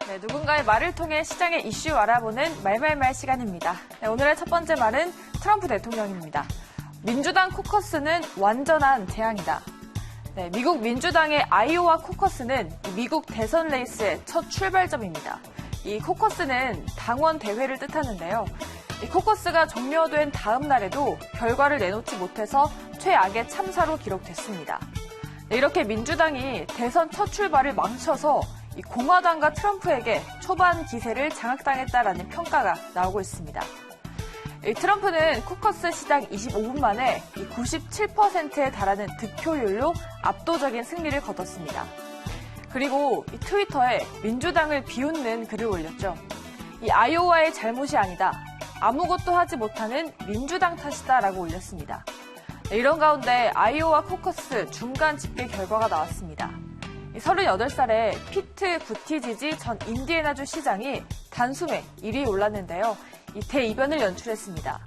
네, 누군가의 말을 통해 시장의 이슈 알아보는 말말말 시간입니다. 네, 오늘의 첫 번째 말은 트럼프 대통령입니다. 민주당 코커스는 완전한 재앙이다. 네, 미국 민주당의 아이오와 코커스는 미국 대선 레이스의 첫 출발점입니다. 이 코커스는 당원 대회를 뜻하는데요. 이 코커스가 종료된 다음 날에도 결과를 내놓지 못해서 최악의 참사로 기록됐습니다. 네, 이렇게 민주당이 대선 첫 출발을 망쳐서 이 공화당과 트럼프에게 초반 기세를 장악당했다라는 평가가 나오고 있습니다. 이 트럼프는 코커스 시작 25분 만에 97%에 달하는 득표율로 압도적인 승리를 거뒀습니다. 그리고 이 트위터에 민주당을 비웃는 글을 올렸죠. 이 아이오와의 잘못이 아니다. 아무것도 하지 못하는 민주당 탓이다라고 올렸습니다. 네, 이런 가운데 아이오와 코커스 중간 집계 결과가 나왔습니다. 38살의 피트 부티지지 전 인디애나주 시장이 단숨에 1위에 올랐는데요. 이 대이변을 연출했습니다.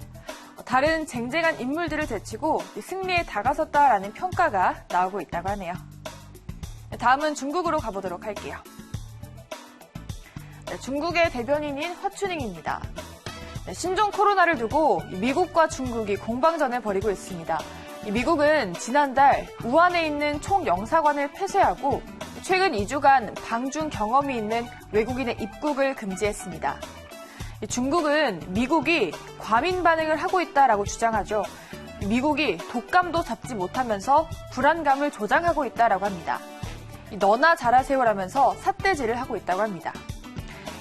다른 쟁쟁한 인물들을 제치고 승리에 다가섰다라는 평가가 나오고 있다고 하네요. 다음은 중국으로 가보도록 할게요. 네, 중국의 대변인인 화춘잉입니다. 네, 신종 코로나를 두고 미국과 중국이 공방전을 벌이고 있습니다. 미국은 지난달 우한에 있는 총영사관을 폐쇄하고 최근 2주간 방중 경험이 있는 외국인의 입국을 금지했습니다. 중국은 미국이 과민 반응을 하고 있다라고 주장하죠. 미국이 독감도 잡지 못하면서 불안감을 조장하고 있다라고 합니다. 너나 잘하세요라면서 삿대질을 하고 있다고 합니다.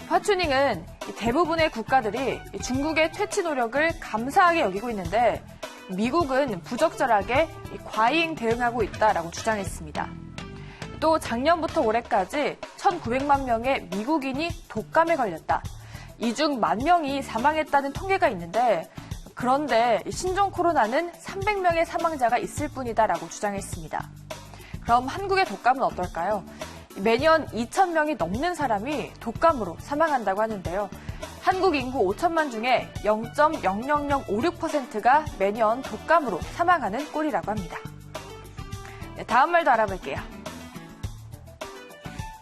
화춘잉은 대부분의 국가들이 중국의 퇴치 노력을 감사하게 여기고 있는데 미국은 부적절하게 과잉 대응하고 있다라고 주장했습니다. 또 작년부터 올해까지 1,900만 명의 미국인이 독감에 걸렸다. 이 중 10,000명이 사망했다는 통계가 있는데 그런데 신종 코로나는 300명의 사망자가 있을 뿐이다라고 주장했습니다. 그럼 한국의 독감은 어떨까요? 매년 2,000명이 넘는 사람이 독감으로 사망한다고 하는데요. 한국 인구 5천만 중에 0.00056%가 매년 독감으로 사망하는 꼴이라고 합니다. 네, 다음 말도 알아볼게요.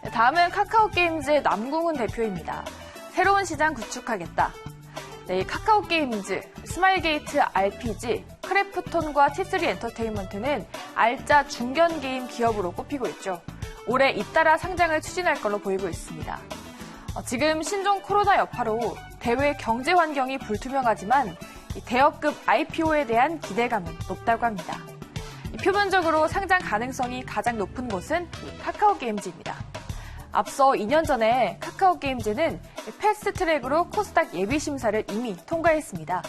네, 다음은 카카오게임즈의 남궁훈 대표입니다. 새로운 시장 구축하겠다. 네, 카카오게임즈, 스마일게이트 RPG, 크래프톤과 T3 엔터테인먼트는 알짜 중견게임 기업으로 꼽히고 있죠. 올해 잇따라 상장을 추진할 걸로 보이고 있습니다. 지금 신종 코로나 여파로 대외 경제 환경이 불투명하지만 대여급 IPO에 대한 기대감은 높다고 합니다. 표면적으로 상장 가능성이 가장 높은 곳은 카카오게임즈입니다. 앞서 2년 전에 카카오게임즈는 패스트트랙으로 코스닥 예비심사를 이미 통과했습니다.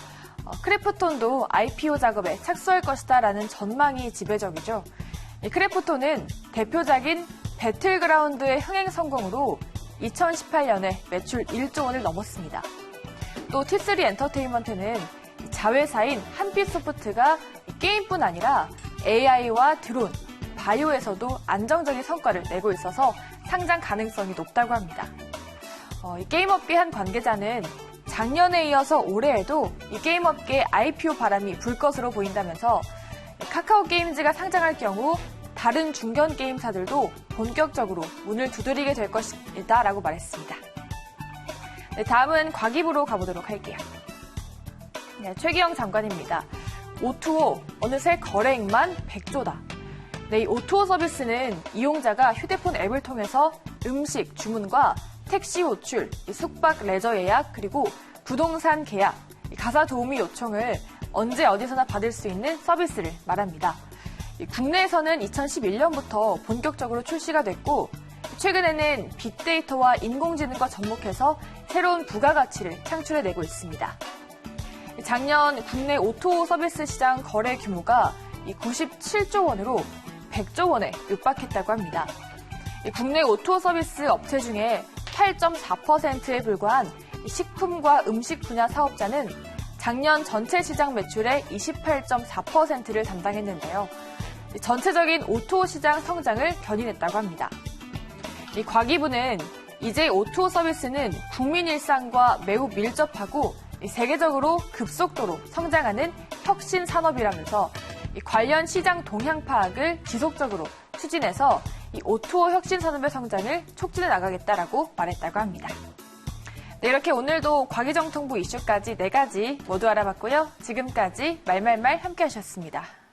크래프톤도 IPO 작업에 착수할 것이다라는 전망이 지배적이죠. 크래프톤은 대표작인 배틀그라운드의 흥행 성공으로 2018년에 매출 1조 원을 넘었습니다. 또 T3 엔터테인먼트는 자회사인 한빛소프트가 게임뿐 아니라 AI와 드론, 바이오에서도 안정적인 성과를 내고 있어서 상장 가능성이 높다고 합니다. 이 게임업계 한 관계자는 작년에 이어서 올해에도 이 게임업계의 IPO 바람이 불 것으로 보인다면서 카카오게임즈가 상장할 경우 다른 중견 게임사들도 본격적으로 문을 두드리게 될 것이다라고 말했습니다. 네, 다음은 과기부로 가보도록 할게요. 네, 최기영 장관입니다. O2O 어느새 거래액만 100조다. 네, 이 O2O 서비스는 이용자가 휴대폰 앱을 통해서 음식 주문과 택시 호출, 숙박 레저 예약, 그리고 부동산 계약, 가사 도우미 요청을 언제 어디서나 받을 수 있는 서비스를 말합니다. 국내에서는 2011년부터 본격적으로 출시가 됐고 최근에는 빅데이터와 인공지능과 접목해서 새로운 부가가치를 창출해내고 있습니다. 작년 국내 O2O 서비스 시장 거래 규모가 97조 원으로 100조 원에 육박했다고 합니다. 국내 O2O 서비스 업체 중에 8.4%에 불과한 식품과 음식 분야 사업자는 작년 전체 시장 매출의 28.4%를 담당했는데요. 전체적인 O2O 시장 성장을 견인했다고 합니다. 이 과기부는 이제 O2O 서비스는 국민 일상과 매우 밀접하고 세계적으로 급속도로 성장하는 혁신 산업이라면서 관련 시장 동향 파악을 지속적으로 추진해서 이 O2O 혁신 산업의 성장을 촉진해 나가겠다라고 말했다고 합니다. 네, 이렇게 오늘도 과기정통부 이슈까지 4가지 모두 알아봤고요. 지금까지 말말말 함께 하셨습니다.